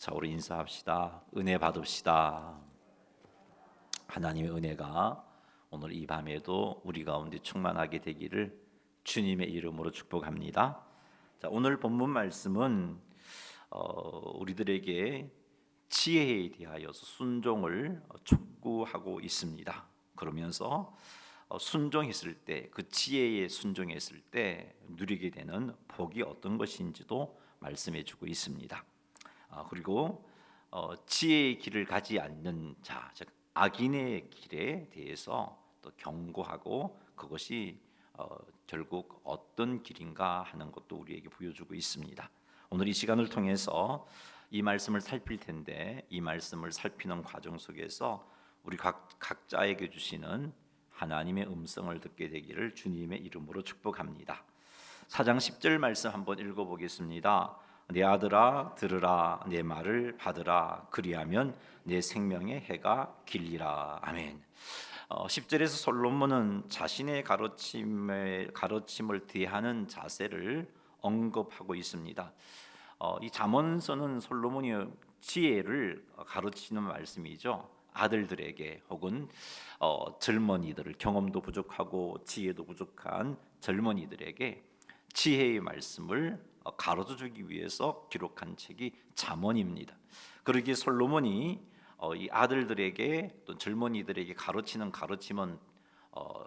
자, 우리 인사합시다. 은혜 받읍시다. 하나님의 은혜가 오늘 이 밤에도 우리 가운데 충만하게 되기를 주님의 이름으로 축복합니다. 자, 오늘 본문 말씀은 우리들에게 지혜에 대하여서 순종을 촉구하고 있습니다. 그러면서 순종했을 때, 그 지혜에 순종했을 때 누리게 되는 복이 어떤 것인지도 말씀해 주고 있습니다. 그리고 지혜의 길을 가지 않는 자, 즉 악인의 길에 대해서 또 경고하고 그것이 결국 어떤 길인가 하는 것도 우리에게 보여주고 있습니다. 오늘 이 시간을 통해서 이 말씀을 살필 텐데, 이 말씀을 살피는 과정 속에서 우리 각자에게 주시는 하나님의 음성을 듣게 되기를 주님의 이름으로 축복합니다. 4장 10절 말씀 한번 읽어보겠습니다. 내 아들아 들으라, 내 말을 받으라, 그리하면 내 생명의 해가 길리라. 아멘. 10절에서 솔로몬은 자신의 가르침을 대하는 자세를 언급하고 있습니다. 이 잠언서는 솔로몬이 지혜를 가르치는 말씀이죠. 아들들에게 혹은 젊은이들을, 경험도 부족하고 지혜도 부족한 젊은이들에게 지혜의 말씀을 가르쳐주기 위해서 기록한 책이 잠언입니다. 그러기에 솔로몬이 이 아들들에게 또 젊은이들에게 가르치는 가르침은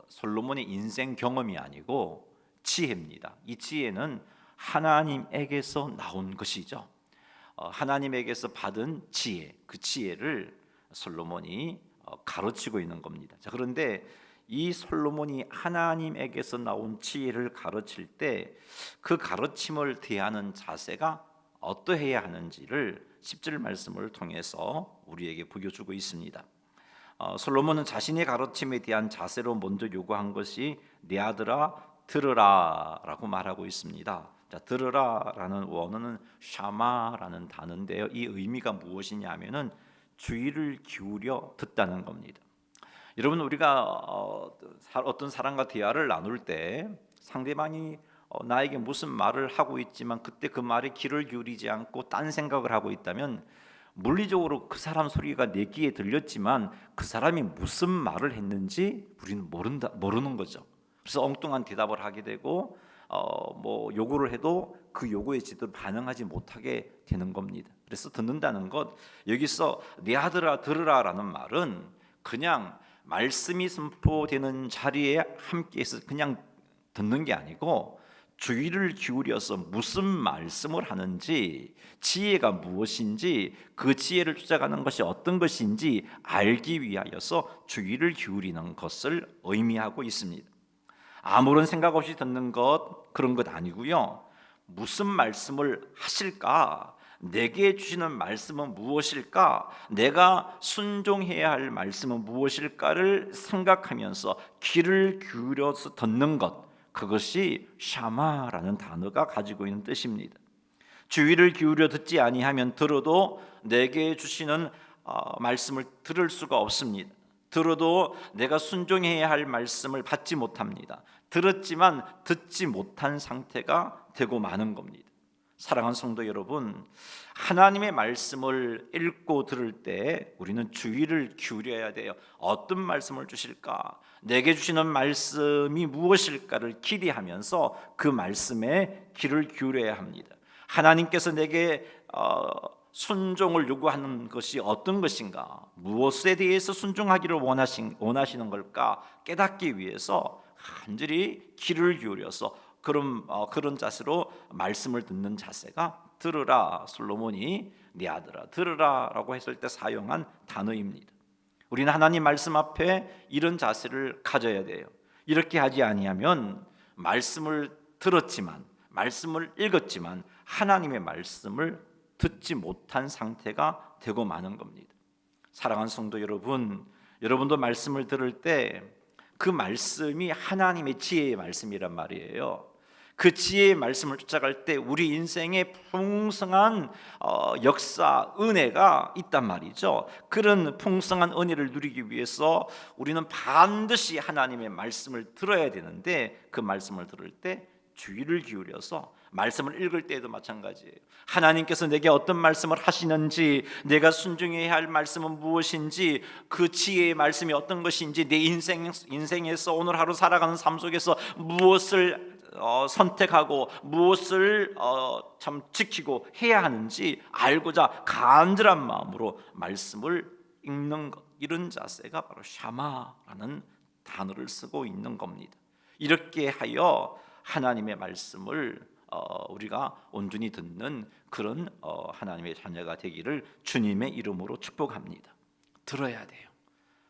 솔로몬의 인생 경험이 아니고 지혜입니다. 이 지혜는 하나님에게서 나온 것이죠. 하나님에게서 받은 지혜, 그 지혜를 솔로몬이 가르치고 있는 겁니다. 자, 그런데 이 솔로몬이 하나님에게서 나온 지혜를 가르칠 때 그 가르침을 대하는 자세가 어떠해야 하는지를 10절 말씀을 통해서 우리에게 보여주고 있습니다. 솔로몬은 자신의 가르침에 대한 자세로 먼저 요구한 것이 내 아들아 들으라 라고 말하고 있습니다. 자, 들으라라는 원어는 샤마라는 단어인데요, 이 의미가 무엇이냐 하면은 주의를 기울여 듣다는 겁니다. 여러분, 우리가 어떤 사람과 대화를 나눌 때 상대방이 나에게 무슨 말을 하고 있지만 그때 그 말에 귀를 기울이지 않고 딴 생각을 하고 있다면 물리적으로 그 사람 소리가 내 귀에 들렸지만 그 사람이 무슨 말을 했는지 우리는 모르는 거죠. 그래서 엉뚱한 대답을 하게 되고 뭐 요구를 해도 그 요구에 제대로 반응하지 못하게 되는 겁니다. 그래서 듣는다는 것, 여기서 내 아들아 들으라라는 말은 그냥 말씀이 선포되는 자리에 함께해서 그냥 듣는 게 아니고 주의를 기울여서 무슨 말씀을 하는지, 지혜가 무엇인지, 그 지혜를 쫓아가는 것이 어떤 것인지 알기 위하여서 주의를 기울이는 것을 의미하고 있습니다. 아무런 생각 없이 듣는 것, 그런 것 아니고요. 무슨 말씀을 하실까? 내게 주시는 말씀은 무엇일까? 내가 순종해야 할 말씀은 무엇일까를 생각하면서 귀를 기울여서 듣는 것, 그것이 샤마라는 단어가 가지고 있는 뜻입니다. 주의를 기울여 듣지 아니하면 들어도 내게 주시는 말씀을 들을 수가 없습니다. 들어도 내가 순종해야 할 말씀을 받지 못합니다. 들었지만 듣지 못한 상태가 되고 마는 겁니다. 사랑하는 성도 여러분, 하나님의 말씀을 읽고 들을 때 우리는 주의를 기울여야 돼요. 어떤 말씀을 주실까? 내게 주시는 말씀이 무엇일까를 기대하면서 그 말씀에 귀를 기울여야 합니다. 하나님께서 내게 순종을 요구하는 것이 어떤 것인가? 무엇에 대해서 순종하기를 원하시는 걸까? 깨닫기 위해서 간절히 귀를 기울여서 그런 자세로 말씀을 듣는 자세가 들으라, 솔로몬이 네 아들아 들으라라고 했을 때 사용한 단어입니다. 우리는 하나님 말씀 앞에 이런 자세를 가져야 돼요. 이렇게 하지 아니하면 말씀을 들었지만, 말씀을 읽었지만 하나님의 말씀을 듣지 못한 상태가 되고 마는 겁니다. 사랑하는 성도 여러분, 여러분도 말씀을 들을 때 그 말씀이 하나님의 지혜의 말씀이란 말이에요. 그 지혜의 말씀을 쫓아갈 때 우리 인생에 풍성한 역사, 은혜가 있단 말이죠. 그런 풍성한 은혜를 누리기 위해서 우리는 반드시 하나님의 말씀을 들어야 되는데, 그 말씀을 들을 때 주의를 기울여서 말씀을 읽을 때에도 마찬가지예요. 하나님께서 내게 어떤 말씀을 하시는지, 내가 순종해야 할 말씀은 무엇인지, 그 지혜의 말씀이 어떤 것인지, 내 인생에서 오늘 하루 살아가는 삶 속에서 무엇을 선택하고 무엇을 참 지키고 해야 하는지 알고자 간절한 마음으로 말씀을 읽는 것, 이런 자세가 바로 샤마라는 단어를 쓰고 있는 겁니다. 이렇게 하여 하나님의 말씀을 우리가 온전히 듣는 그런 하나님의 자녀가 되기를 주님의 이름으로 축복합니다. 들어야 돼요.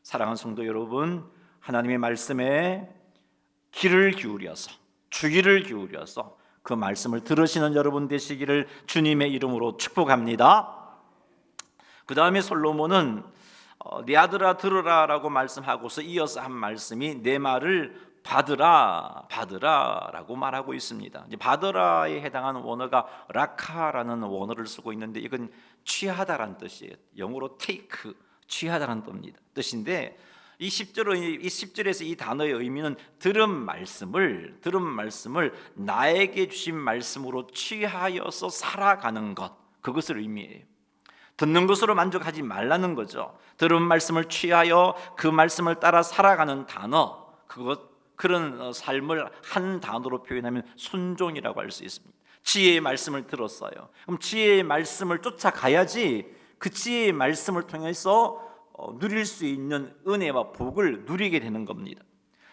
사랑하는 성도 여러분, 하나님의 말씀에 귀를 기울여서, 주의를 기울여서 그 말씀을 들으시는 여러분 되시기를 주님의 이름으로 축복합니다. 그 다음에 솔로몬은 내 아들아 들으라라고 말씀하고서 이어서 한 말씀이 내 말을 받으라라고 말하고 있습니다. 이제 받으라에 해당하는 원어가 라카라는 원어를 쓰고 있는데 이건 취하다라는 뜻이에요. 영어로 take, 취하다라는 뜻인데 이 10절에서 이 단어의 의미는 들은 말씀을 나에게 주신 말씀으로 취하여서 살아가는 것, 그것을 의미해요. 듣는 것으로 만족하지 말라는 거죠. 들은 말씀을 취하여 그 말씀을 따라 살아가는 단어, 그런 삶을 한 단어로 표현하면 순종이라고 할 수 있습니다. 지혜의 말씀을 들었어요. 그럼 지혜의 말씀을 쫓아가야지 그 지혜의 말씀을 통해서 누릴 수 있는 은혜와 복을 누리게 되는 겁니다.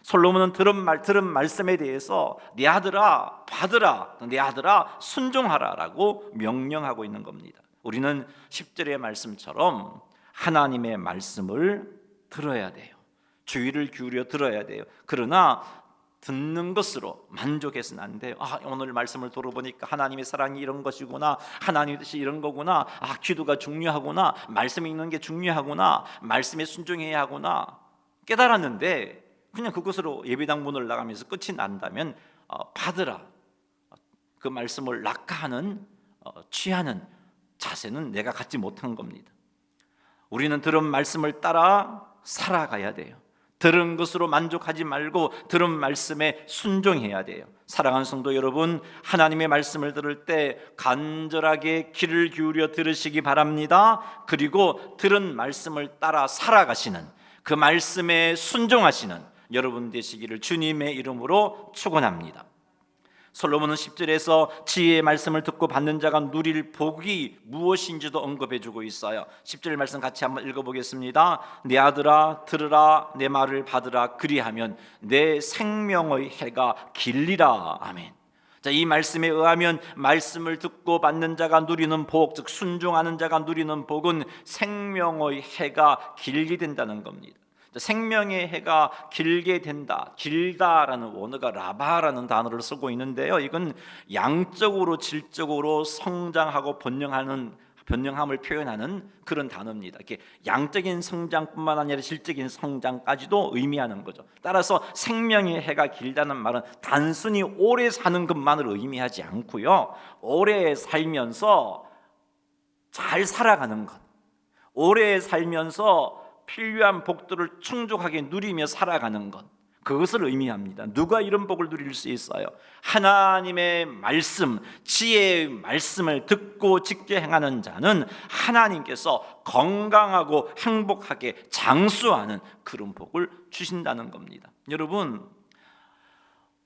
솔로몬은 들은 말씀에 대해서 내 아들아 받으라, 내 아들아 순종하라라고 명령하고 있는 겁니다. 우리는 10절의 말씀처럼 하나님의 말씀을 들어야 돼요. 주의를 기울여 들어야 돼요. 그러나 듣는 것으로 만족해서는 안 돼요. 오늘 말씀을 들어보니까 하나님의 사랑이 이런 것이구나, 하나님의 뜻이 이런 거구나, 기도가 중요하구나, 말씀 읽는 게 중요하구나, 말씀에 순종해야 하구나 깨달았는데 그냥 그것으로 예배당 문을 나가면서 끝이 난다면 받으라, 그 말씀을 낙하하는 취하는 자세는 내가 갖지 못한 겁니다. 우리는 들은 말씀을 따라 살아가야 돼요. 들은 것으로 만족하지 말고 들은 말씀에 순종해야 돼요. 사랑하는 성도 여러분, 하나님의 말씀을 들을 때 간절하게 귀를 기울여 들으시기 바랍니다. 그리고 들은 말씀을 따라 살아가시는, 그 말씀에 순종하시는 여러분 되시기를 주님의 이름으로 축원합니다. 솔로몬은 10절에서 지혜의 말씀을 듣고 받는 자가 누릴 복이 무엇인지도 언급해주고 있어요. 10절 말씀 같이 한번 읽어보겠습니다. 내 아들아 들으라, 내 말을 받으라, 그리하면 내 생명의 해가 길리라. 아멘. 자, 이 말씀에 의하면 말씀을 듣고 받는 자가 누리는 복, 즉 순종하는 자가 누리는 복은 생명의 해가 길게 된다는 겁니다. 생명의 해가 길게 된다, 길다라는 원어가 라바라는 단어를 쓰고 있는데요, 이건 양적으로 질적으로 성장하고 번영함을 표현하는 그런 단어입니다. 이렇게 양적인 성장뿐만 아니라 질적인 성장까지도 의미하는 거죠. 따라서 생명의 해가 길다는 말은 단순히 오래 사는 것만을 의미하지 않고요, 오래 살면서 잘 살아가는 것, 오래 살면서 필요한 복들을 충족하게 누리며 살아가는 것, 그것을 의미합니다. 누가 이런 복을 누릴 수 있어요? 하나님의 말씀, 지혜의 말씀을 듣고 직접 행하는 자는 하나님께서 건강하고 행복하게 장수하는 그런 복을 주신다는 겁니다. 여러분,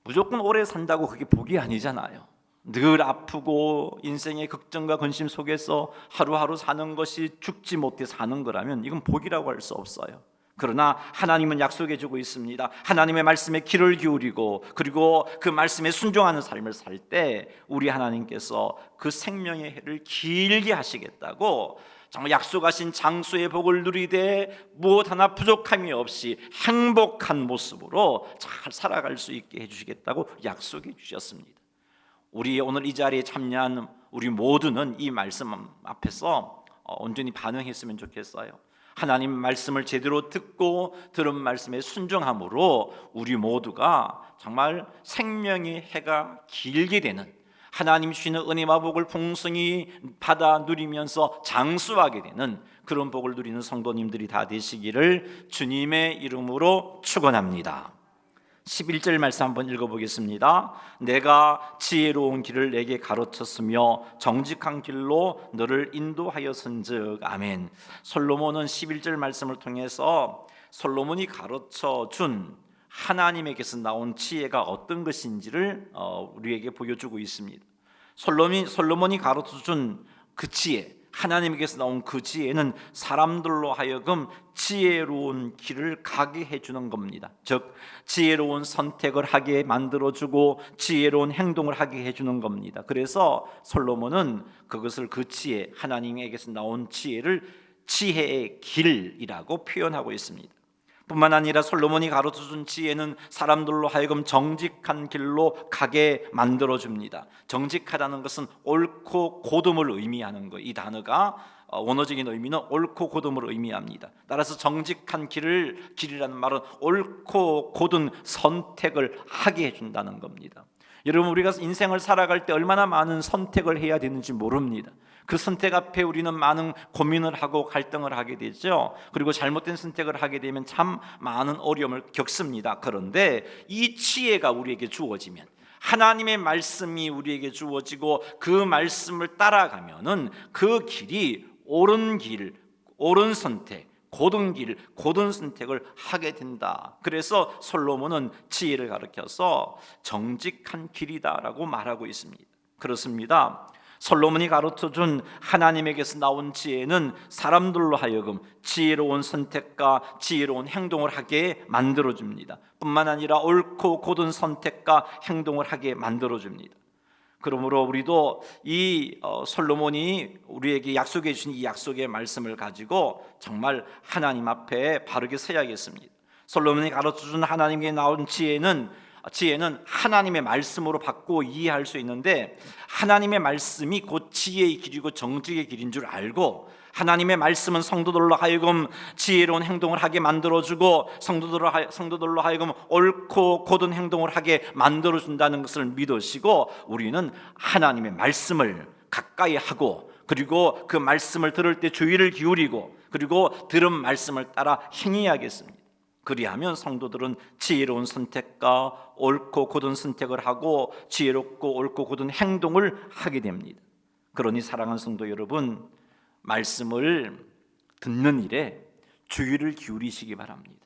무조건 오래 산다고 그게 복이 아니잖아요. 늘 아프고 인생의 걱정과 근심 속에서 하루하루 사는 것이 죽지 못해 사는 거라면 이건 복이라고 할 수 없어요. 그러나 하나님은 약속해 주고 있습니다. 하나님의 말씀에 귀를 기울이고 그리고 그 말씀에 순종하는 삶을 살 때 우리 하나님께서 그 생명의 해를 길게 하시겠다고 정말 약속하신 장수의 복을 누리되 무엇 하나 부족함이 없이 행복한 모습으로 잘 살아갈 수 있게 해주시겠다고 약속해 주셨습니다. 우리 오늘 이 자리에 참여한 우리 모두는 이 말씀 앞에서 온전히 반응했으면 좋겠어요. 하나님 말씀을 제대로 듣고 들은 말씀에 순종함으로 우리 모두가 정말 생명의 해가 길게 되는, 하나님 주시는 은혜와 복을 풍성히 받아 누리면서 장수하게 되는 그런 복을 누리는 성도님들이 다 되시기를 주님의 이름으로 축원합니다. 11절 말씀 한번 읽어보겠습니다. 내가 지혜로운 길을 내게 가르쳤으며 정직한 길로 너를 인도하였은즉. 아멘. 솔로몬은 11절 말씀을 통해서 솔로몬이 가르쳐준 하나님에게서 나온 지혜가 어떤 것인지를 우리에게 보여주고 있습니다. 솔로몬이 가르쳐준 그 지혜, 하나님에게서 나온 그 지혜는 사람들로 하여금 지혜로운 길을 가게 해주는 겁니다. 즉 지혜로운 선택을 하게 만들어주고 지혜로운 행동을 하게 해주는 겁니다. 그래서 솔로몬은 그것을, 그 지혜, 하나님에게서 나온 지혜를 지혜의 길이라고 표현하고 있습니다. 뿐만 아니라 솔로몬이 가르쳐준 지혜는 사람들로 하여금 정직한 길로 가게 만들어줍니다. 정직하다는 것은 옳고 곧음을 의미하는 거예요. 이 단어가 원어적인 의미는 옳고 곧음을 의미합니다. 따라서 정직한 길이라는 말은 옳고 곧은 선택을 하게 해준다는 겁니다. 여러분, 우리가 인생을 살아갈 때 얼마나 많은 선택을 해야 되는지 모릅니다. 그 선택 앞에 우리는 많은 고민을 하고 갈등을 하게 되죠. 그리고 잘못된 선택을 하게 되면 참 많은 어려움을 겪습니다. 그런데 이 지혜가 우리에게 주어지면, 하나님의 말씀이 우리에게 주어지고 그 말씀을 따라가면은 그 길이 옳은 길, 옳은 선택, 곧은 길, 곧은 선택을 하게 된다. 그래서 솔로몬은 지혜를 가르쳐서 정직한 길이다라고 말하고 있습니다. 그렇습니다. 솔로몬이 가르쳐준 하나님에게서 나온 지혜는 사람들로 하여금 지혜로운 선택과 지혜로운 행동을 하게 만들어줍니다. 뿐만 아니라 옳고 곧은 선택과 행동을 하게 만들어줍니다. 그러므로 우리도 이 솔로몬이 우리에게 약속해 주신 이 약속의 말씀을 가지고 정말 하나님 앞에 바르게 서야겠습니다. 솔로몬이 가르쳐준 하나님께 나온 지혜는 하나님의 말씀으로 받고 이해할 수 있는데, 하나님의 말씀이 곧 지혜의 길이고 정직의 길인 줄 알고, 하나님의 말씀은 성도들로 하여금 지혜로운 행동을 하게 만들어주고 성도들로 하여금 옳고 곧은 행동을 하게 만들어준다는 것을 믿으시고, 우리는 하나님의 말씀을 가까이 하고, 그리고 그 말씀을 들을 때 주의를 기울이고, 그리고 들은 말씀을 따라 행해야겠습니다. 그리하면 성도들은 지혜로운 선택과 옳고 곧은 선택을 하고 지혜롭고 옳고 곧은 행동을 하게 됩니다. 그러니 사랑하는 성도 여러분, 말씀을 듣는 일에 주의를 기울이시기 바랍니다.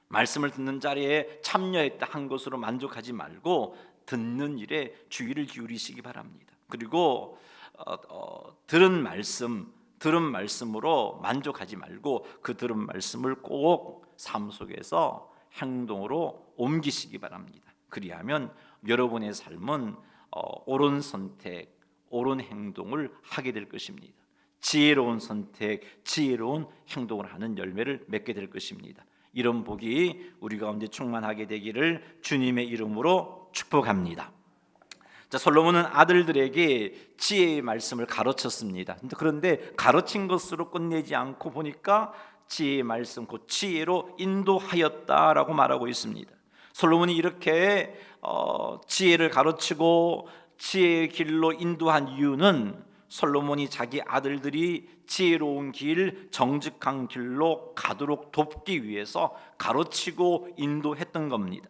말씀을 듣는 자리에 참여했다 한 것으로 만족하지 말고 듣는 일에 주의를 기울이시기 바랍니다. 그리고 들은 말씀으로 만족하지 말고 그 들은 말씀을 꼭 삶 속에서 행동으로 옮기시기 바랍니다. 그리하면 여러분의 삶은 옳은 선택, 옳은 행동을 하게 될 것입니다. 지혜로운 선택, 지혜로운 행동을 하는 열매를 맺게 될 것입니다. 이런 복이 우리 가운데 충만하게 되기를 주님의 이름으로 축복합니다. 자, 솔로몬은 아들들에게 지혜의 말씀을 가르쳤습니다. 그런데 가르친 것으로 끝내지 않고 보니까 지혜의 말씀, 곧 지혜로 인도하였다라고 말하고 있습니다. 솔로몬이 이렇게 지혜를 가르치고 지혜의 길로 인도한 이유는 솔로몬이 자기 아들들이 지혜로운 길, 정직한 길로 가도록 돕기 위해서 가르치고 인도했던 겁니다.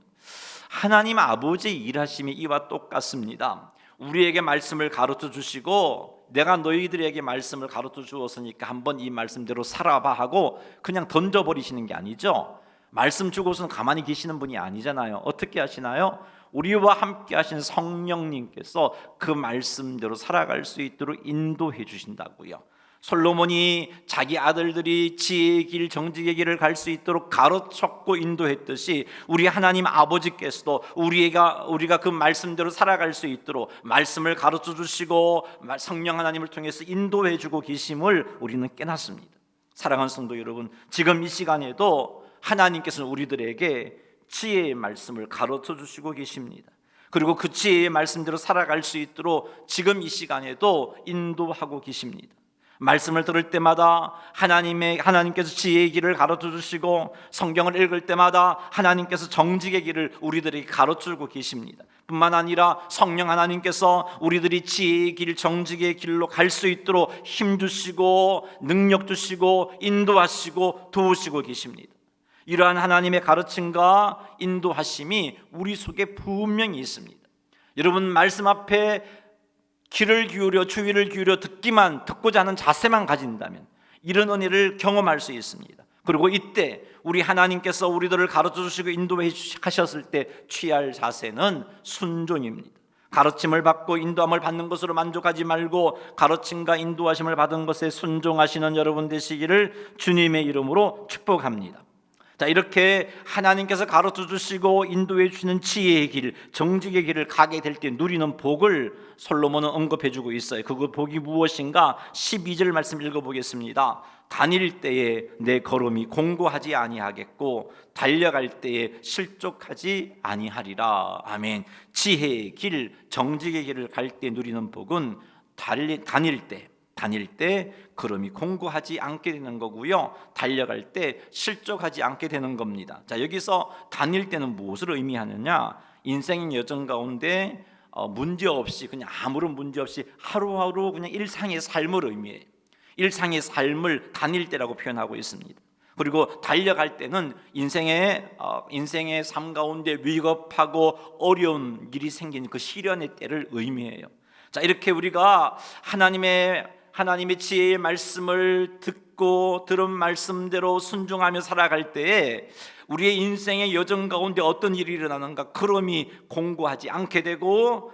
하나님 아버지의 일하심이 이와 똑같습니다. 우리에게 말씀을 가르쳐 주시고, 내가 너희들에게 말씀을 가르쳐 주었으니까 한번 이 말씀대로 살아봐 하고 그냥 던져버리시는 게 아니죠. 말씀 주고서는 가만히 계시는 분이 아니잖아요. 어떻게 하시나요? 우리와 함께 하신 성령님께서 그 말씀대로 살아갈 수 있도록 인도해 주신다고요. 솔로몬이 자기 아들들이 지혜의 길, 정직의 길을 갈 수 있도록 가르쳤고 인도했듯이 우리 하나님 아버지께서도 우리가 그 말씀대로 살아갈 수 있도록 말씀을 가르쳐 주시고 성령 하나님을 통해서 인도해 주고 계심을 우리는 깨닫습니다. 사랑하는 성도 여러분, 지금 이 시간에도 하나님께서는 우리들에게 지혜의 말씀을 가르쳐 주시고 계십니다. 그리고 그 지혜의 말씀대로 살아갈 수 있도록 지금 이 시간에도 인도하고 계십니다. 말씀을 들을 때마다 하나님께서 지혜의 길을 가르쳐 주시고, 성경을 읽을 때마다 하나님께서 정직의 길을 우리들에게 가르쳐주고 계십니다. 뿐만 아니라 성령 하나님께서 우리들이 지혜의 길, 정직의 길로 갈 수 있도록 힘 주시고 능력 주시고 인도하시고 도우시고 계십니다. 이러한 하나님의 가르침과 인도하심이 우리 속에 분명히 있습니다. 여러분, 말씀 앞에 귀를 기울여 주의를 기울여 듣고자 하는 자세만 가진다면 이런 은혜를 경험할 수 있습니다. 그리고 이때 우리 하나님께서 우리들을 가르쳐 주시고 인도해 하셨을 때 취할 자세는 순종입니다. 가르침을 받고 인도함을 받는 것으로 만족하지 말고 가르침과 인도하심을 받은 것에 순종하시는 여러분 되시기를 주님의 이름으로 축복합니다. 자, 이렇게 하나님께서 가르쳐 주시고 인도해 주시는 지혜의 길, 정직의 길을 가게 될 때 누리는 복을 솔로몬은 언급해 주고 있어요. 그 복이 무엇인가? 12절 말씀 읽어보겠습니다. 다닐 때에 내 걸음이 공고하지 아니하겠고 달려갈 때에 실족하지 아니하리라. 아멘. 지혜의 길, 정직의 길을 갈 때 누리는 복은 다닐 때 걸음이 공고하지 않게 되는 거고요, 달려갈 때 실족하지 않게 되는 겁니다. 자, 여기서 다닐 때는 무엇을 의미하느냐? 인생의 여정 가운데 문제 없이, 그냥 아무런 문제 없이 하루하루 그냥 일상의 삶을 의미해요. 일상의 삶을 다닐 때라고 표현하고 있습니다. 그리고 달려갈 때는 인생의 삶 가운데 위급하고 어려운 일이 생긴 그 시련의 때를 의미해요. 자, 이렇게 우리가 하나님의 지혜의 말씀을 듣고 들은 말씀대로 순종하며 살아갈 때에 우리의 인생의 여정 가운데 어떤 일이 일어나는가? 걸음이 공고하지 않게 되고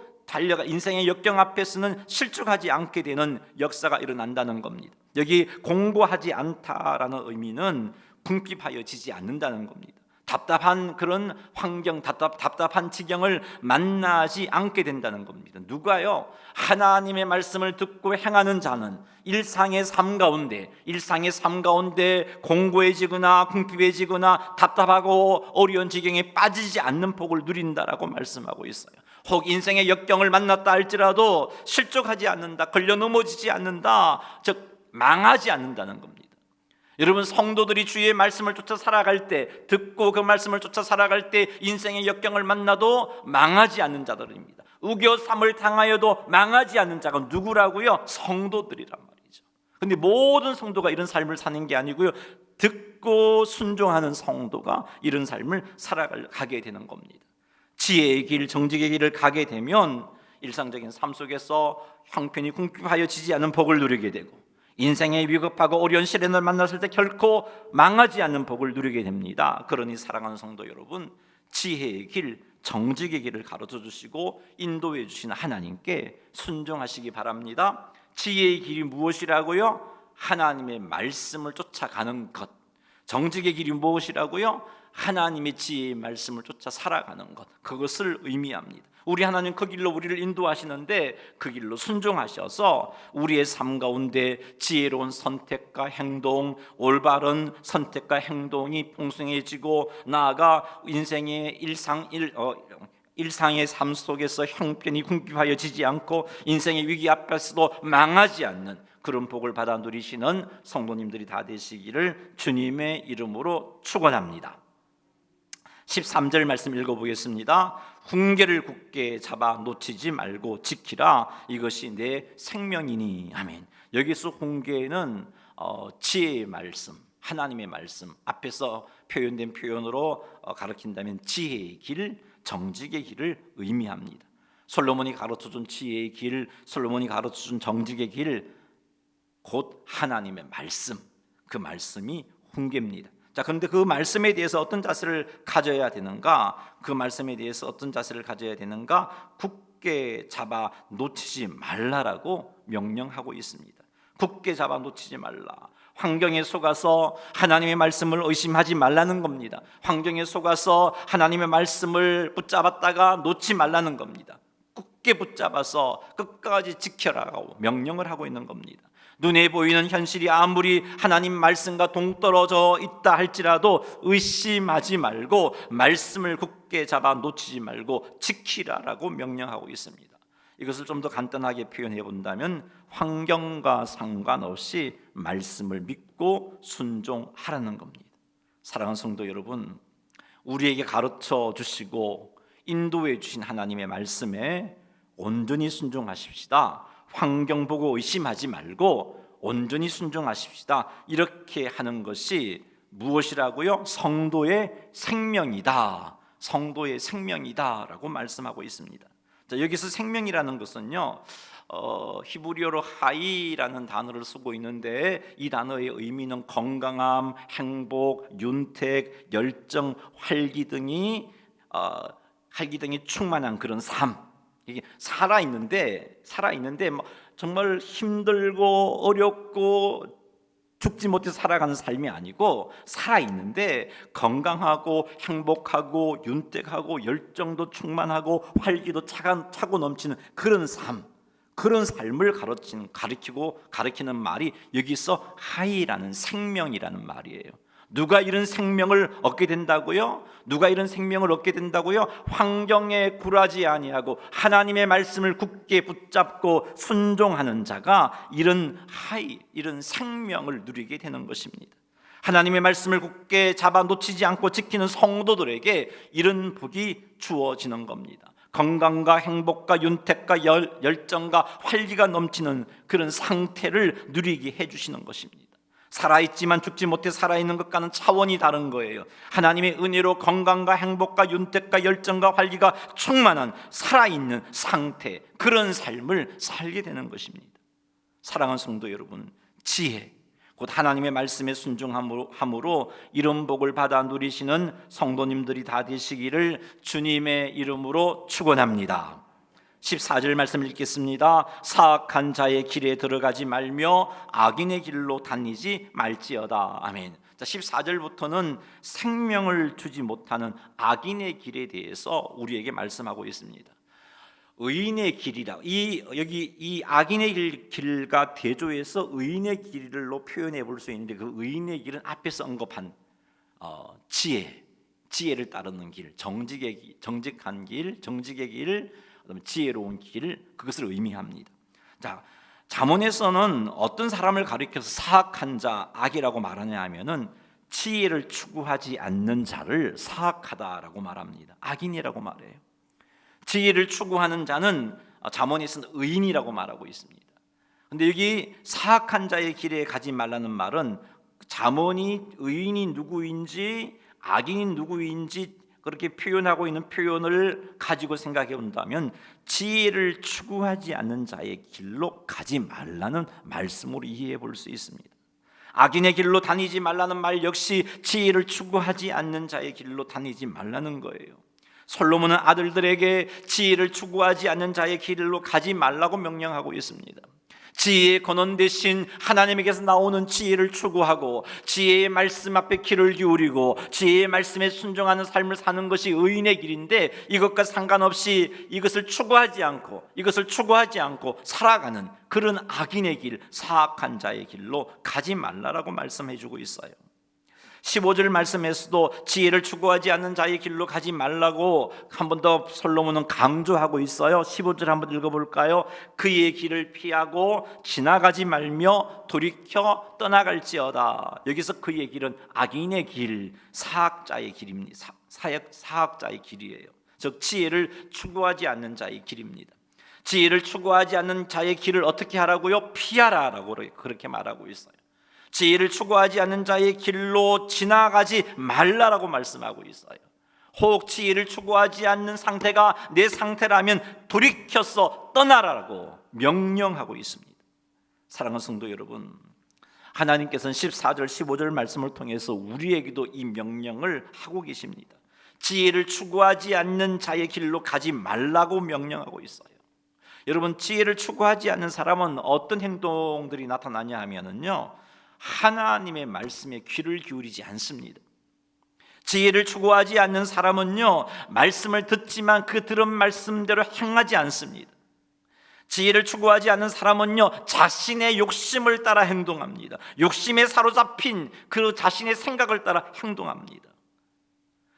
인생의 역경 앞에서는 실족하지 않게 되는 역사가 일어난다는 겁니다. 여기 공고하지 않다라는 의미는 궁핍하여지지 않는다는 겁니다. 답답한 그런 환경, 답답한 지경을 만나지 않게 된다는 겁니다. 누가요? 하나님의 말씀을 듣고 행하는 자는 일상의 삶 가운데 공고해지거나 궁핍해지거나 답답하고 어려운 지경에 빠지지 않는 복을 누린다라고 말씀하고 있어요. 혹 인생의 역경을 만났다 할지라도 실족하지 않는다, 걸려 넘어지지 않는다, 즉 망하지 않는다는 겁니다. 여러분, 성도들이 주의 말씀을 쫓아 살아갈 때, 듣고 그 말씀을 쫓아 살아갈 때 인생의 역경을 만나도 망하지 않는 자들입니다. 우겨쌈을 당하여도 망하지 않는 자가 누구라고요? 성도들이란 말이죠. 근데 모든 성도가 이런 삶을 사는 게 아니고요, 듣고 순종하는 성도가 이런 삶을 살아가게 되는 겁니다. 지혜의 길, 정직의 길을 가게 되면 일상적인 삶 속에서 형편이 궁핍하여지지 않은 복을 누리게 되고, 인생의 위급하고 어려운 시련을 만났을 때 결코 망하지 않는 복을 누리게 됩니다. 그러니 사랑하는 성도 여러분, 지혜의 길, 정직의 길을 가르쳐 주시고 인도해 주시는 하나님께 순종하시기 바랍니다. 지혜의 길이 무엇이라고요? 하나님의 말씀을 쫓아가는 것. 정직의 길이 무엇이라고요? 하나님의 지혜의 말씀을 쫓아 살아가는 것. 그것을 의미합니다. 우리 하나님 그 길로 우리를 인도하시는데 그 길로 순종하셔서 우리의 삶 가운데 지혜로운 선택과 행동, 올바른 선택과 행동이 풍성해지고 나아가 인생의 일상의 삶 속에서 형편이 궁핍하여지지 않고 인생의 위기 앞에서도 망하지 않는 그런 복을 받아 누리시는 성도님들이 다 되시기를 주님의 이름으로 축원합니다. 13절 말씀 읽어보겠습니다. 훈계를 굳게 잡아 놓치지 말고 지키라. 이것이 내 생명이니. 아멘. 여기서 훈계는 지혜의 말씀, 하나님의 말씀 앞에서 표현된 표현으로 가르친다면 지혜의 길, 정직의 길을 의미합니다. 솔로몬이 가르쳐준 지혜의 길, 솔로몬이 가르쳐준 정직의 길, 곧 하나님의 말씀, 그 말씀이 훈계입니다. 자, 그런데 그 말씀에 대해서 어떤 자세를 가져야 되는가? 굳게 잡아 놓치지 말라라고 명령하고 있습니다. 굳게 잡아 놓치지 말라. 환경에 속아서 하나님의 말씀을 의심하지 말라는 겁니다. 환경에 속아서 하나님의 말씀을 붙잡았다가 놓지 말라는 겁니다. 굳게 붙잡아서 끝까지 지켜라고 명령을 하고 있는 겁니다. 눈에 보이는 현실이 아무리 하나님 말씀과 동떨어져 있다 할지라도 의심하지 말고 말씀을 굳게 잡아 놓치지 말고 지키라라고 명령하고 있습니다. 이것을 좀 더 간단하게 표현해 본다면 환경과 상관없이 말씀을 믿고 순종하라는 겁니다. 사랑하는 성도 여러분, 우리에게 가르쳐 주시고 인도해 주신 하나님의 말씀에 온전히 순종하십시다. 환경 보고 의심하지 말고 온전히 순종하십시다. 이렇게 하는 것이 무엇이라고요? 성도의 생명이다. 성도의 생명이다라고 말씀하고 있습니다. 자, 여기서 생명이라는 것은요, 히브리어로 하이라는 단어를 쓰고 있는데 이 단어의 의미는 건강함, 행복, 윤택, 열정, 활기 등이 충만한 그런 삶. 이게 살아 있는데 뭐 정말 힘들고 어렵고 죽지 못해 살아가는 삶이 아니고 살아있는데 건강하고 행복하고 윤택하고 열정도 충만하고 활기도 차고 넘치는 그런 삶, 그런 삶을 가리키는 말이 여기서 하이라는 생명이라는 말이에요. 누가 이런 생명을 얻게 된다고요? 환경에 굴하지 아니하고 하나님의 말씀을 굳게 붙잡고 순종하는 자가 이런 생명을 누리게 되는 것입니다. 하나님의 말씀을 굳게 잡아 놓치지 않고 지키는 성도들에게 이런 복이 주어지는 겁니다. 건강과 행복과 윤택과 열정과 활기가 넘치는 그런 상태를 누리게 해주시는 것입니다. 살아있지만 죽지 못해 살아있는 것과는 차원이 다른 거예요. 하나님의 은혜로 건강과 행복과 윤택과 열정과 활기가 충만한 살아있는 상태, 그런 삶을 살게 되는 것입니다. 사랑하는 성도 여러분, 지혜, 곧 하나님의 말씀에 순종함으로 이런 복을 받아 누리시는 성도님들이 다 되시기를 주님의 이름으로 축원합니다. 14절 말씀 읽겠습니다. 사악한 자의 길에 들어가지 말며 악인의 길로 다니지 말지어다. 아멘. 자, 14절부터는 생명을 주지 못하는 악인의 길에 대해서 우리에게 말씀하고 있습니다. 의인의 길이라, 이 악인의 길과 대조해서 의인의 길로 표현해 볼 수 있는데, 그 의인의 길은 앞에서 언급한 지혜를 따르는 길, 정직한 길, 정직의 길, 지혜로운 길, 그것을 의미합니다. 자, 잠언에서는 어떤 사람을 가리켜서 사악한 자, 악이라고 말하냐 하면은 지혜를 추구하지 않는 자를 사악하다라고 말합니다. 악인이라고 말해요. 지혜를 추구하는 자는 잠언에서는 의인이라고 말하고 있습니다. 그런데 여기 사악한 자의 길에 가지 말라는 말은 잠언이 의인이 누구인지 악인이 누구인지 그렇게 표현하고 있는 표현을 가지고 생각해 본다면 지혜를 추구하지 않는 자의 길로 가지 말라는 말씀으로 이해해 볼 수 있습니다. 악인의 길로 다니지 말라는 말 역시 지혜를 추구하지 않는 자의 길로 다니지 말라는 거예요. 솔로몬은 아들들에게 지혜를 추구하지 않는 자의 길로 가지 말라고 명령하고 있습니다. 지혜의 근원 대신 하나님에게서 나오는 지혜를 추구하고 지혜의 말씀 앞에 귀를 기울이고 지혜의 말씀에 순종하는 삶을 사는 것이 의인의 길인데, 이것과 상관없이 이것을 추구하지 않고 살아가는 그런 악인의 길, 사악한 자의 길로 가지 말라라고 말씀해 주고 있어요. 15절 말씀에서도 지혜를 추구하지 않는 자의 길로 가지 말라고 한 번 더 솔로몬은 강조하고 있어요. 15절 한번 읽어볼까요? 그의 길을 피하고 지나가지 말며 돌이켜 떠나갈지어다. 여기서 그의 길은 악인의 길, 사악자의 길입니다. 사악자의 길이에요. 즉 지혜를 추구하지 않는 자의 길입니다. 지혜를 추구하지 않는 자의 길을 어떻게 하라고요? 피하라라고 그렇게 말하고 있어요. 지혜를 추구하지 않는 자의 길로 지나가지 말라라고 말씀하고 있어요. 혹 지혜를 추구하지 않는 상태가 내 상태라면 돌이켜서 떠나라고 명령하고 있습니다. 사랑하는 성도 여러분, 하나님께서는 14절 15절 말씀을 통해서 우리에게도 이 명령을 하고 계십니다. 지혜를 추구하지 않는 자의 길로 가지 말라고 명령하고 있어요. 여러분, 지혜를 추구하지 않는 사람은 어떤 행동들이 나타나냐 하면은요, 하나님의 말씀에 귀를 기울이지 않습니다. 지혜를 추구하지 않는 사람은요, 말씀을 듣지만 그 들은 말씀대로 행하지 않습니다. 지혜를 추구하지 않는 사람은요, 자신의 욕심을 따라 행동합니다. 욕심에 사로잡힌 그 자신의 생각을 따라 행동합니다.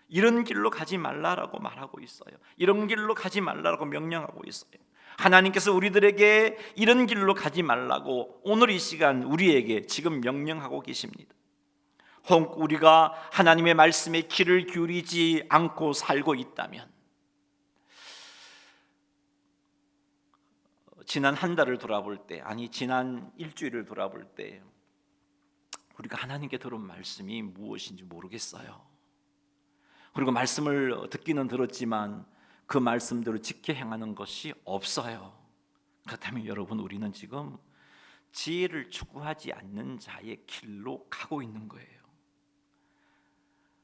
이런 길로 가지 말라라고 말하고 있어요. 이런 길로 가지 말라라고 명령하고 있어요. 하나님께서 우리들에게 이런 길로 가지 말라고 오늘 이 시간 우리에게 지금 명령하고 계십니다. 혹 우리가 하나님의 말씀에 귀를 기울이지 않고 살고 있다면, 지난 한 달을 돌아볼 때, 지난 일주일을 돌아볼 때 우리가 하나님께 들은 말씀이 무엇인지 모르겠어요. 그리고 말씀을 듣기는 들었지만 그 말씀대로 지켜 행하는 것이 없어요. 그렇다면 여러분, 우리는 지금 지혜를 추구하지 않는 자의 길로 가고 있는 거예요.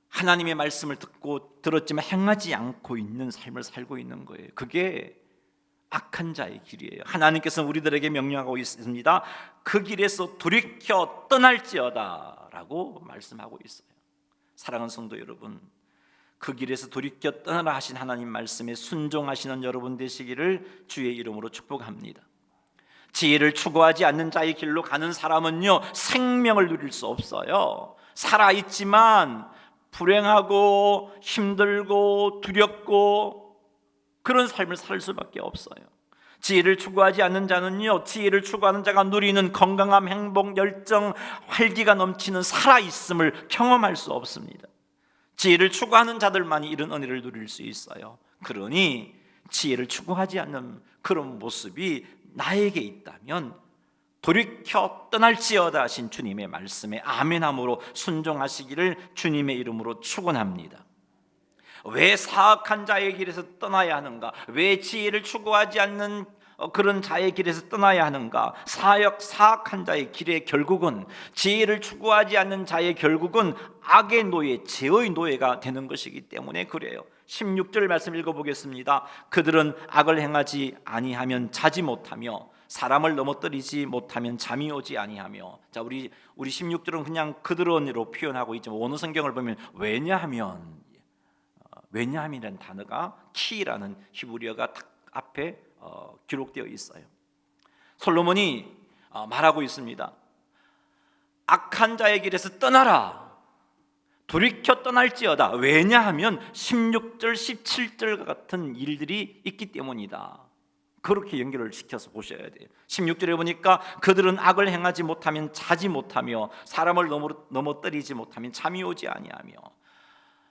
하나님의 말씀을 듣고 들었지만 행하지 않고 있는 삶을 살고 있는 거예요. 그게 악한 자의 길이에요. 하나님께서는 우리들에게 명령하고 있습니다. 그 길에서 돌이켜 떠날지어다 라고 말씀하고 있어요. 사랑하는 성도 여러분, 그 길에서 돌이켜 떠나라 하신 하나님 말씀에 순종하시는 여러분 되시기를 주의 이름으로 축복합니다. 지혜를 추구하지 않는 자의 길로 가는 사람은요, 생명을 누릴 수 없어요. 살아있지만 불행하고 힘들고 두렵고 그런 삶을 살 수밖에 없어요. 지혜를 추구하지 않는 자는요, 지혜를 추구하는 자가 누리는 건강함, 행복, 열정, 활기가 넘치는 살아있음을 경험할 수 없습니다. 지혜를 추구하는 자들만이 이런 은혜를 누릴 수 있어요. 그러니 지혜를 추구하지 않는 그런 모습이 나에게 있다면 돌이켜 떠날지어다 하신 주님의 말씀에 아멘함으로 순종하시기를 주님의 이름으로 축원합니다. 왜 사악한 자의 길에서 떠나야 하는가? 왜 지혜를 추구하지 않는 그런 자의 길에서 떠나야 하는가? 사악한 자의 길의 결국은, 지혜를 추구하지 않는 자의 결국은 악의 노예, 죄의 노예가 되는 것이기 때문에 그래요. 16절 말씀 읽어보겠습니다. 그들은 악을 행하지 아니하면 자지 못하며 사람을 넘어뜨리지 못하면 잠이 오지 아니하며. 자, 우리 16절은 그냥 그들은으로 표현하고 있지만 어느 성경을 보면 왜냐하면이라는 단어가 키라는 히브리어가 앞에 기록되어 있어요. 솔로몬이 말하고 있습니다. 악한 자의 길에서 떠나라, 돌이켜 떠날지어다. 왜냐하면 16절 17절 같은 일들이 있기 때문이다. 그렇게 연결을 시켜서 보셔야 돼요. 16절에 보니까 그들은 악을 행하지 못하면 자지 못하며 사람을 넘어뜨리지 못하면 잠이 오지 아니하며.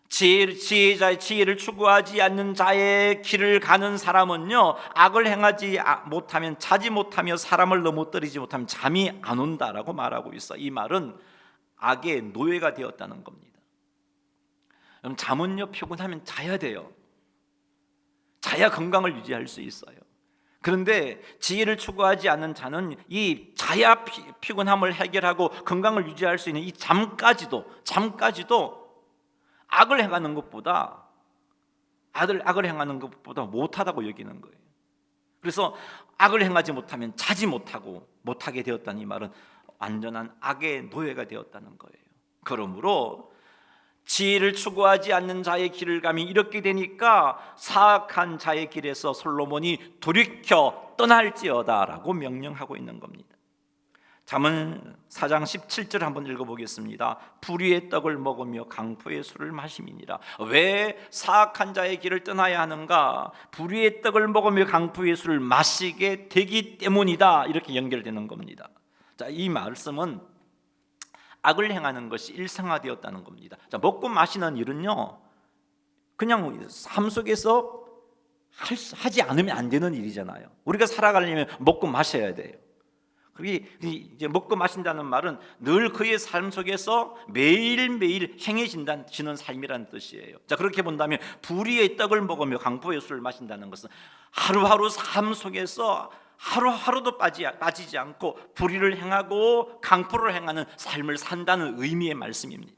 지혜를 추구하지 않는 자의 길을 가는 사람은요, 악을 행하지 못하면 자지 못하며 사람을 넘어뜨리지 못하면 잠이 안 온다라고 말하고 있어. 이 말은 악의 노예가 되었다는 겁니다. 그럼 잠은요, 피곤하면 자야 돼요. 자야 건강을 유지할 수 있어요. 그런데 지혜를 추구하지 않는 자는 이 자야 피곤함을 해결하고 건강을 유지할 수 있는 이 잠까지도 악을 행하는 것보다 못하다고 여기는 거예요. 그래서 악을 행하지 못하면 자지 못하게 되었다는 이 말은 완전한 악의 노예가 되었다는 거예요. 그러므로 지혜를 추구하지 않는 자의 길을 가면 이렇게 되니까 사악한 자의 길에서 솔로몬이 돌이켜 떠날지어다라고 명령하고 있는 겁니다. 잠언 4장 17절 한번 읽어보겠습니다. 불의의 떡을 먹으며 강포의 술을 마심이니라. 왜 사악한 자의 길을 떠나야 하는가? 불의의 떡을 먹으며 강포의 술을 마시게 되기 때문이다. 이렇게 연결되는 겁니다. 자, 이 말씀은 악을 행하는 것이 일상화되었다는 겁니다. 자, 먹고 마시는 일은요, 그냥 삶 속에서 하지 않으면 안 되는 일이잖아요. 우리가 살아가려면 먹고 마셔야 돼요. 그게 이제 먹고 마신다는 말은 늘 그의 삶 속에서 매일매일 행해지는 삶이라는 뜻이에요. 자, 그렇게 본다면 불의의 떡을 먹으며 강포의 술을 마신다는 것은 하루하루 삶 속에서 하루하루도 빠지지 않고 불의를 행하고 강포를 행하는 삶을 산다는 의미의 말씀입니다.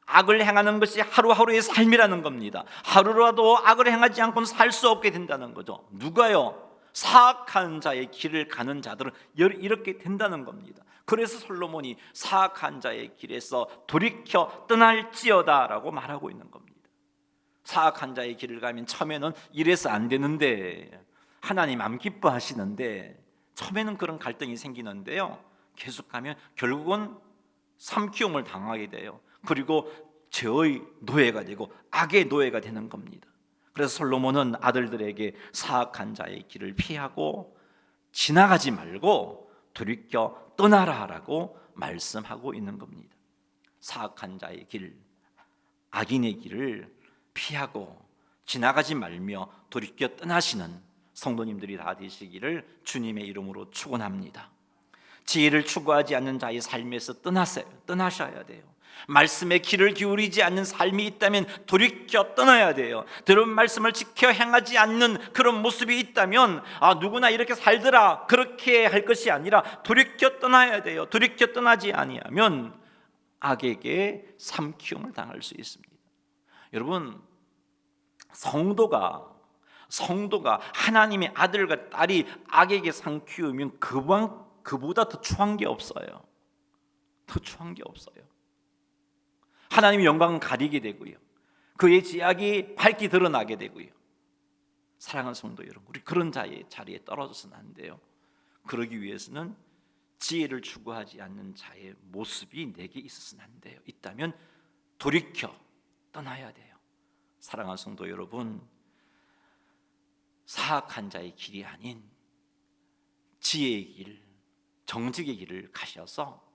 악을 행하는 것이 하루하루의 삶이라는 겁니다. 하루라도 악을 행하지 않고는 살 수 없게 된다는 거죠. 누가요? 사악한 자의 길을 가는 자들은 이렇게 된다는 겁니다. 그래서 솔로몬이 사악한 자의 길에서 돌이켜 떠날지어다 라고 말하고 있는 겁니다. 사악한 자의 길을 가면 처음에는 이래서 안 되는데, 하나님 안 기뻐하시는데, 처음에는 그런 갈등이 생기는데요, 계속 가면 결국은 삼키움을 당하게 돼요. 그리고 죄의 노예가 되고 악의 노예가 되는 겁니다. 그래서 솔로몬은 아들들에게 사악한 자의 길을 피하고 지나가지 말고 돌이켜 떠나라라고 말씀하고 있는 겁니다. 사악한 자의 길, 악인의 길을 피하고 지나가지 말며 돌이켜 떠나시는 성도님들이 다 되시기를 주님의 이름으로 축원합니다. 지혜를 추구하지 않는 자의 삶에서 떠나셔야 돼요. 말씀에 귀를 기울이지 않는 삶이 있다면 돌이켜 떠나야 돼요. 들은 말씀을 지켜 행하지 않는 그런 모습이 있다면 누구나 이렇게 살더라 그렇게 할 것이 아니라 돌이켜 떠나야 돼요. 돌이켜 떠나지 아니하면 악에게 삼키움을 당할 수 있습니다. 여러분, 성도가 하나님의 아들과 딸이 악에게 삼키우면 그보다 더 추한 게 없어요. 더 추한 게 없어요. 하나님의 영광은 가리게 되고요, 그의 지약이 밝게 드러나게 되고요. 사랑하는 성도 여러분, 우리 그런 자리에 떨어져서는 안 돼요. 그러기 위해서는 지혜를 추구하지 않는 자의 모습이 내게 있어서는 안 돼요. 있다면 돌이켜 떠나야 돼요. 사랑하는 성도 여러분, 사악한 자의 길이 아닌 지혜의 길, 정직의 길을 가셔서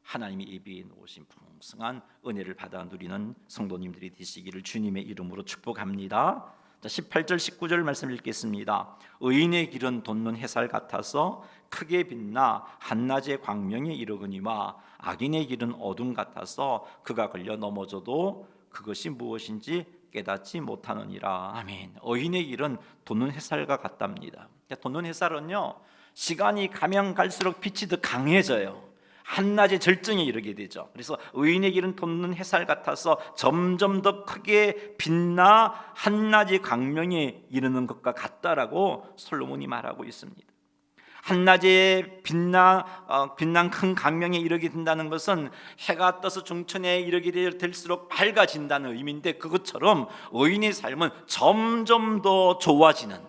하나님이 예비해 놓으신 풍성한 은혜를 받아 누리는 성도님들이 되시기를 주님의 이름으로 축복합니다. 18절 19절 말씀 읽겠습니다. 의인의 길은 돋는 햇살 같아서 크게 빛나 한낮의 광명에 이르거니와 악인의 길은 어둠 같아서 그가 걸려 넘어져도 그것이 무엇인지 깨닫지 못하느니라. 아멘. 의인의 길은 돋는 햇살과 같답니다. 돋는 햇살은요, 시간이 가면 갈수록 빛이 더 강해져요. 한낮의 절정에 이르게 되죠. 그래서 의인의 길은 돋는 햇살 같아서 점점 더 크게 빛나 한낮의 광명에 이르는 것과 같다라고 솔로몬이 말하고 있습니다. 한낮에 빛난 큰 광명에 이르게 된다는 것은 해가 떠서 중천에 이르게 될수록 밝아진다는 의미인데, 그것처럼 의인의 삶은 점점 더 좋아지는,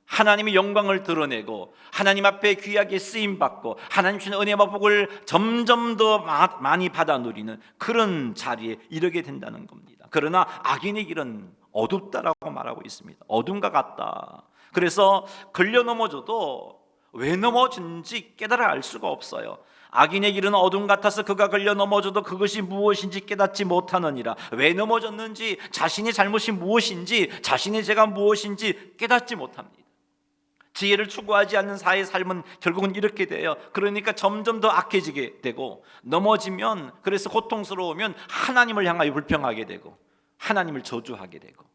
하나님의 영광을 드러내고 하나님 앞에 귀하게 쓰임받고 하나님 주신 은혜와 복을 점점 더 많이 받아 누리는 그런 자리에 이르게 된다는 겁니다. 그러나 악인의 길은 어둡다라고 말하고 있습니다. 어둠과 같다. 그래서 걸려 넘어져도 왜 넘어진지 깨달아 알 수가 없어요. 악인의 길은 어둠 같아서 그가 걸려 넘어져도 그것이 무엇인지 깨닫지 못하느니라. 왜 넘어졌는지, 자신의 잘못이 무엇인지, 자신의 죄가 무엇인지 깨닫지 못합니다. 지혜를 추구하지 않는 자의 삶은 결국은 이렇게 돼요. 그러니까 점점 더 악해지게 되고, 넘어지면, 그래서 고통스러우면 하나님을 향하여 불평하게 되고 하나님을 저주하게 되고.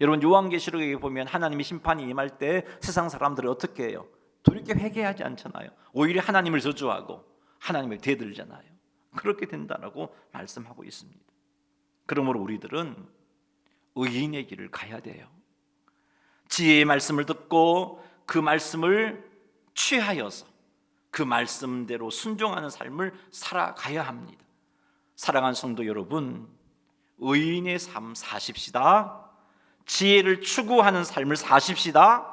여러분, 요한계시록에 보면 하나님의 심판이 임할 때 세상 사람들이 어떻게 해요? 돌이켜 회개하지 않잖아요. 오히려 하나님을 저주하고 하나님을 대들잖아요. 그렇게 된다라고 말씀하고 있습니다. 그러므로 우리들은 의인의 길을 가야 돼요. 지혜의 말씀을 듣고 그 말씀을 취하여서 그 말씀대로 순종하는 삶을 살아가야 합니다. 사랑하는 성도 여러분, 의인의 삶 사십시다. 지혜를 추구하는 삶을 사십시다.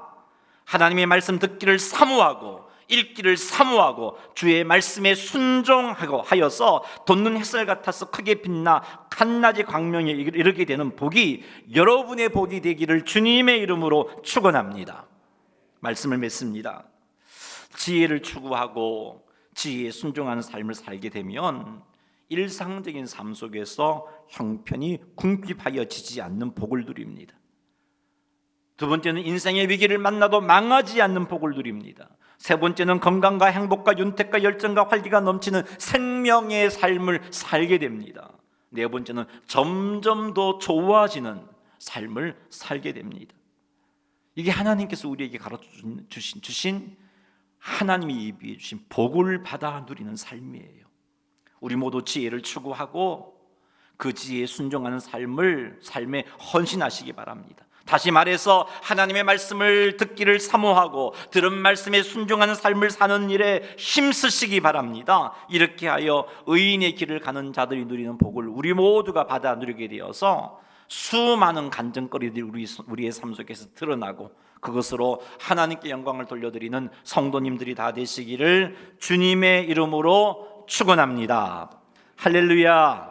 하나님의 말씀 듣기를 사모하고 읽기를 사모하고 주의 말씀에 순종하고 하여서 돋는 햇살 같아서 크게 빛나 한낮의 광명에 이르게 되는 복이 여러분의 복이 되기를 주님의 이름으로 축원합니다. 말씀을 맺습니다. 지혜를 추구하고 지혜에 순종하는 삶을 살게 되면 일상적인 삶 속에서 형편이 궁핍하여지지 않는 복을 누립니다. 두 번째는 인생의 위기를 만나도 망하지 않는 복을 누립니다. 세 번째는 건강과 행복과 윤택과 열정과 활기가 넘치는 생명의 삶을 살게 됩니다. 네 번째는 점점 더 좋아지는 삶을 살게 됩니다. 이게 하나님께서 우리에게 가르쳐주신 하나님이 예비해 주신 복을 받아 누리는 삶이에요. 우리 모두 지혜를 추구하고 그 지혜에 순종하는 삶에 헌신하시기 바랍니다. 다시 말해서 하나님의 말씀을 듣기를 사모하고 들은 말씀에 순종하는 삶을 사는 일에 힘쓰시기 바랍니다. 이렇게 하여 의인의 길을 가는 자들이 누리는 복을 우리 모두가 받아 누리게 되어서 수많은 간증거리들이 우리의 삶 속에서 드러나고 그것으로 하나님께 영광을 돌려드리는 성도님들이 다 되시기를 주님의 이름으로 축원합니다. 할렐루야.